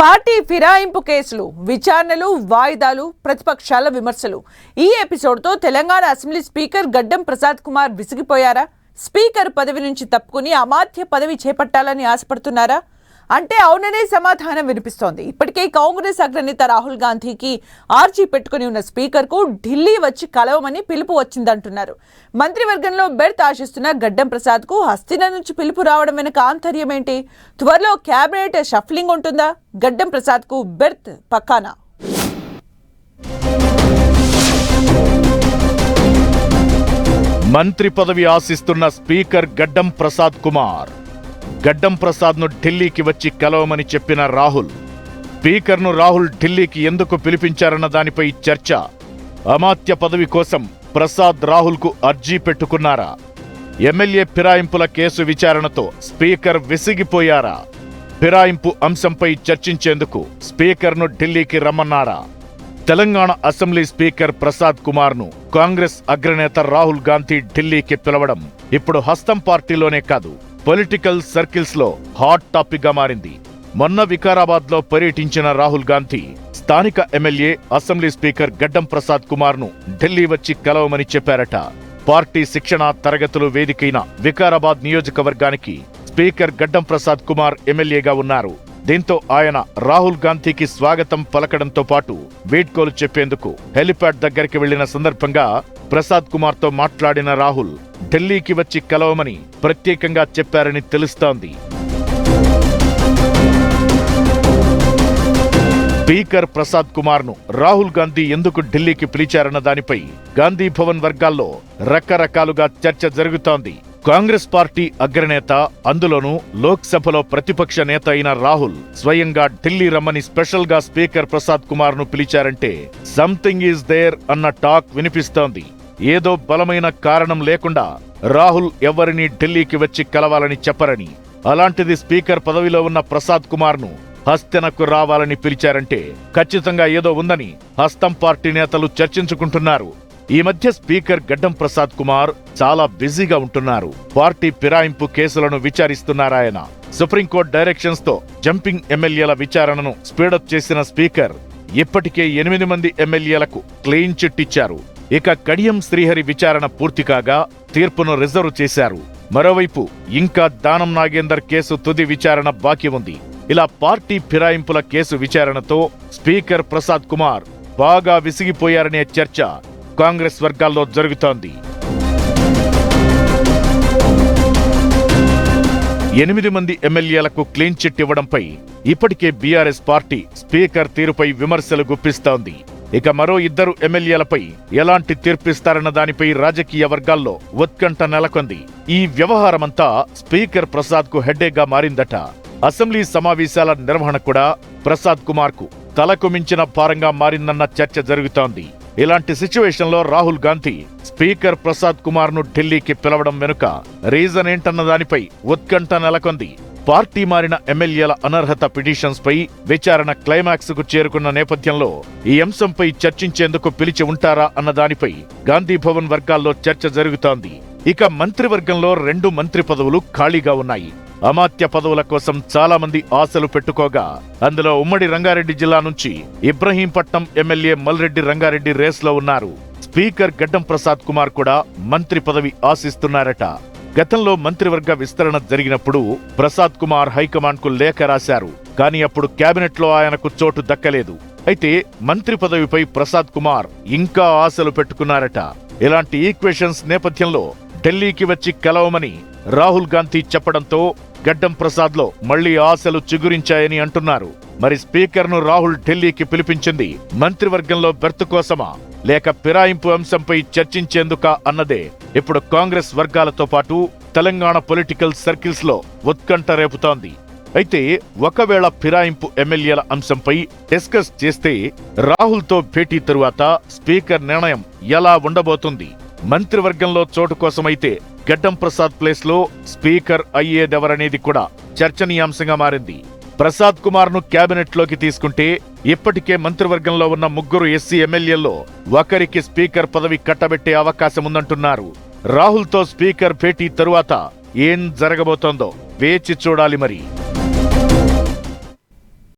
Party ఫిరాయింపు కేసులు, విచారణలు, వాయిదాలు, ప్రతిపక్షాల విమర్శలు. ఈ ఎపిసోడ్తో తెలంగాణ అసెంబ్లీ స్పీకర్ గడ్డం ప్రసాద్ కుమార్ విసిగిపోయారా? స్పీకర్ పదవి నుంచి తప్పుకుని అమాత్య పదవి చేపట్టాలని ఆశపడుతున్నారా అంటే అవుననే సమాధానం వినిపిస్తోంది. ఇప్పటికే కాంగ్రెస్ అగ్రనేత రాహుల్ గాంధీకి ఆర్జీ పెట్టుకుని ఉన్న స్పీకర్కు ఢిల్లీ వచ్చి కలవమని పిలుపు వచ్చిందంటున్నారు. మంత్రివర్గంలో బెర్త్ ఆశిస్తున్న గడ్డం ప్రసాద్కు హస్తిన నుంచి పిలుపు రావడం వెనుక ఆంతర్యం ఏంటి? త్వరలో క్యాబినెట్ షఫ్లింగ్ ఉంటుందా? గడ్డం ప్రసాద్కు బెర్త్ పక్కానా? మంత్రి పదవి ఆశిస్తున్న స్పీకర్ గడ్డం ప్రసాద్ కుమార్. గడ్డం ప్రసాద్ను ఢిల్లీకి వచ్చి కలవమని చెప్పిన రాహుల్. స్పీకర్ను రాహుల్ ఢిల్లీకి ఎందుకు పిలిపించారన్న దానిపై చర్చ. అమాత్య పదవి కోసం ప్రసాద్ రాహుల్కు అర్జీ పెట్టుకున్నారా? ఎమ్మెల్యే ఫిరాయింపుల కేసు విచారణతో స్పీకర్ విసిగిపోయారా? ఫిరాయింపు అంశంపై చర్చించేందుకు స్పీకర్ను ఢిల్లీకి రమ్మన్నారా? తెలంగాణ అసెంబ్లీ స్పీకర్ ప్రసాద్ కుమార్ను కాంగ్రెస్ అగ్రనేత రాహుల్ గాంధీ ఢిల్లీకి పిలవడం ఇప్పుడు హస్తం పార్టీలోనే కాదు, పొలిటికల్ సర్కిల్స్ లో హాట్ టాపిక్ గా మారింది. మొన్న వికారాబాద్ లో పర్యటించిన రాహుల్ గాంధీ స్థానిక ఎమ్మెల్యే అసెంబ్లీ స్పీకర్ గడ్డం ప్రసాద్ కుమార్ ను ఢిల్లీ వచ్చి కలవమని చెప్పారట. పార్టీ శిక్షణ తరగతులు వేదికైన వికారాబాద్ నియోజకవర్గానికి స్పీకర్ గడ్డం ప్రసాద్ కుమార్ ఎమ్మెల్యేగా ఉన్నారు. దీంతో ఆయన రాహుల్ గాంధీకి స్వాగతం పలకడంతో పాటు వీడ్కోలు చెప్పేందుకు హెలిప్యాడ్ దగ్గరికి వెళ్లిన సందర్భంగా ప్రసాద్ కుమార్ తో మాట్లాడిన రాహుల్ ఢిల్లీకి వచ్చి కలవమని ప్రత్యేకంగా చెప్పారని తెలుస్తోంది. స్పీకర్ ప్రసాద్ కుమార్ ను రాహుల్ గాంధీ ఎందుకు ఢిల్లీకి పిలిచారన్న దానిపై గాంధీ భవన్ వర్గాల్లో రకరకాలుగా చర్చ జరుగుతోంది. కాంగ్రెస్ పార్టీ అగ్రనేత, అందులోనూ లోక్సభలో ప్రతిపక్ష నేత అయిన రాహుల్ స్వయంగా ఢిల్లీ రమ్మని స్పెషల్ గా స్పీకర్ ప్రసాద్ కుమార్ ను పిలిచారంటే సంథింగ్ ఈజ్ దేర్ అన్న టాక్ వినిపిస్తోంది. ఏదో బలమైన కారణం లేకుండా రాహుల్ ఎవరిని ఢిల్లీకి వచ్చి కలవాలని చెప్పరని, అలాంటిది స్పీకర్ పదవిలో ఉన్న ప్రసాద్ కుమార్ ను హస్తనకు రావాలని పిలిచారంటే ఖచ్చితంగా ఏదో ఉందని హస్తం పార్టీ నేతలు చర్చించుకుంటున్నారు. ఈ మధ్య స్పీకర్ గడ్డం ప్రసాద్ కుమార్ చాలా బిజీగా ఉంటున్నారు. పార్టీ ఫిరాయింపు కేసులను విచారిస్తున్నారాయన. సుప్రీంకోర్టు డైరెక్షన్స్ తో జంపింగ్ ఎమ్మెల్యేల విచారణను స్పీడప్ చేసిన స్పీకర్ ఇప్పటికే 8 మంది ఎమ్మెల్యేలకు క్లీన్ చిట్ ఇచ్చారు. ఇక కడియం శ్రీహరి విచారణ పూర్తి కాగా తీర్పును రిజర్వ్ చేశారు. మరోవైపు ఇంకా దానం నాగేందర్ కేసు తుది విచారణ బాకీ ఉంది. ఇలా పార్టీ ఫిరాయింపుల కేసు విచారణతో స్పీకర్ ప్రసాద్ కుమార్ బాగా విసిగిపోయారనే చర్చ కాంగ్రెస్ వర్గాల్లో జరుగుతోంది. 8 మంది ఎమ్మెల్యేలకు క్లీన్ చిట్ ఇవ్వడంపై ఇప్పటికే బీఆర్ఎస్ పార్టీ స్పీకర్ తీరుపై విమర్శలు గుప్పిస్తోంది. ఇక మరో 2 ఎమ్మెల్యేలపై ఎలాంటి తీర్పిస్తారన్న దానిపై రాజకీయ వర్గాల్లో ఉత్కంఠ నెలకొంది. ఈ వ్యవహారమంతా స్పీకర్ ప్రసాద్ కు హెడ్డేక్ గా మారిందట. అసెంబ్లీ సమావేశాల నిర్వహణ కూడా ప్రసాద్ కుమార్ కు తలకు మించిన భారంగా మారిందన్న చర్చ జరుగుతోంది. ఇలాంటి సిచ్యువేషన్లో రాహుల్ గాంధీ స్పీకర్ ప్రసాద్ కుమార్ ను ఢిల్లీకి పిలవడం వెనుక రీజన్ ఏంటన్న దానిపై ఉత్కంఠ నెలకొంది. పార్టీ మారిన ఎమ్మెల్యేల అనర్హత పిటిషన్స్ పై విచారణ క్లైమాక్స్ కు చేరుకున్న నేపథ్యంలో ఈ అంశంపై చర్చించేందుకు పిలిచి ఉంటారా అన్న దానిపై గాంధీ భవన్ వర్గాల్లో చర్చ జరుగుతోంది. ఇక మంత్రివర్గంలో 2 మంత్రి పదవులు ఖాళీగా ఉన్నాయి. అమాత్య పదవుల కోసం చాలా మంది ఆశలు పెట్టుకోగా అందులో ఉమ్మడి రంగారెడ్డి జిల్లా నుంచి ఇబ్రహీంపట్నం ఎమ్మెల్యే మల్రెడ్డి రంగారెడ్డి రేస్లో ఉన్నారు. స్పీకర్ గడ్డం ప్రసాద్ కుమార్ కూడా మంత్రి పదవి ఆశిస్తున్నారట. గతంలో మంత్రివర్గ విస్తరణ జరిగినప్పుడు ప్రసాద్ కుమార్ హైకమాండ్ కు లేఖ రాశారు. కానీ అప్పుడు కేబినెట్ లో ఆయనకు చోటు దక్కలేదు. అయితే మంత్రి పదవిపై ప్రసాద్ కుమార్ ఇంకా ఆశలు పెట్టుకున్నారట. ఇలాంటి ఈక్వేషన్స్ నేపథ్యంలో ఢిల్లీకి వచ్చి కలవమని రాహుల్ గాంధీ చెప్పడంతో గడ్డం ప్రసాద్ లో మళ్లీ ఆశలు చిగురించాయని అంటున్నారు. మరి స్పీకర్ ను రాహుల్ ఢిల్లీకి పిలిపించింది మంత్రివర్గంలో బెర్త్ కోసమా, లేక ఫిరాయింపు అంశంపై చర్చించేందుకా అన్నదే ఇప్పుడు కాంగ్రెస్ వర్గాలతో పాటు తెలంగాణ పొలిటికల్ సర్కిల్స్ లో ఉత్కంఠ రేపుతోంది. అయితే ఒకవేళ ఫిరాయింపు ఎమ్మెల్యేల అంశంపై డిస్కస్ చేస్తే రాహుల్ తో భేటీ తరువాత స్పీకర్ నిర్ణయం ఎలా ఉండబోతుంది? మంత్రివర్గంలో చోటు కోసమైతే గడ్డం ప్రసాద్ ప్లేస్ లో స్పీకర్ అయ్యేదెవరనేది కూడా చర్చనీయాంశంగా మారింది. ప్రసాద్ కుమార్ ను క్యాబినెట్ లోకి తీసుకుంటే ఇప్పటికే మంత్రివర్గంలో ఉన్న 3 ఎస్సీ ఎమ్మెల్యేల్లో ఒకరికి స్పీకర్ పదవి కట్టబెట్టే అవకాశముందంటున్నారు. రాహుల్ తో స్పీకర్ భేటీ తరువాత ఏం జరగబోతోందో వేచి చూడాలి మరి.